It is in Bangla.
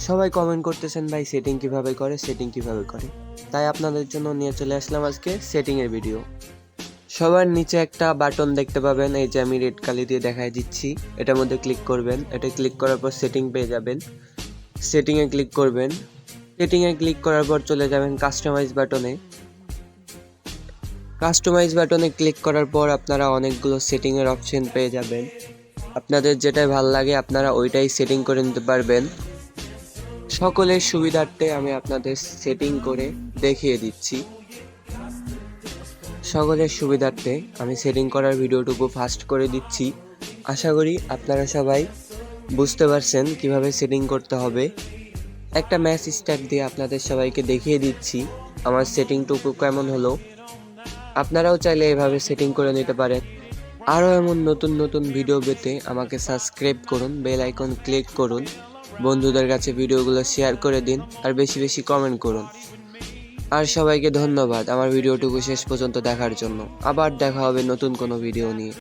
সবাই কমেন্ট করতেছেন ভাই সেটিং কিভাবে করে, তাই আপনাদের জন্য নিয়ে চলে আসলাম আজকে সেটিং এর ভিডিও। সবার নিচে একটা বাটন দেখতে পাবেন, এই যে আমি রেড কালি দিয়ে দেখাই দিচ্ছি, এটার মধ্যে ক্লিক করবেন। এটা ক্লিক করার পর সেটিং পেয়ে যাবেন। সেটিংয়ে ক্লিক করবেন। সেটিংয়ে ক্লিক করার পর চলে যাবেন কাস্টমাইজ বাটনে। কাস্টমাইজ বাটনে ক্লিক করার পর আপনারা অনেকগুলো সেটিংয়ের অপশন পেয়ে যাবেন। আপনাদের যেটাই ভালো লাগে আপনারা ওইটাই সেটিং করে নিতে পারবেন। সকলের সুবিধার্থে আমি আপনাদের সেটিং করে দেখিয়ে দিচ্ছি। সকলের সুবিধার্থে আমি সেটিং করার ভিডিওটুকু ফাস্ট করে দিচ্ছি। আশা করি আপনারা সবাই বুঝতে পারছেন কিভাবে সেটিং করতে হবে। একটা ম্যাচ স্টার্ট দিয়ে আপনাদের সবাইকে দেখিয়ে দিচ্ছি আমার সেটিংটুকু কেমন হলো। আপনারাও চাইলে এভাবে সেটিং করে নিতে পারেন। আরও এমন নতুন নতুন ভিডিও পেতে আমাকে সাবস্ক্রাইব করুন, বেল আইকন ক্লিক করুন, বন্ধুদের কাছে ভিডিওগুলো শেয়ার করে দিন, আর বেশি বেশি কমেন্ট করুন। আর সবাইকে ধন্যবাদ আমার ভিডিওটুকু শেষ পর্যন্ত দেখার জন্য। আবার দেখা হবে নতুন কোনো ভিডিও নিয়ে।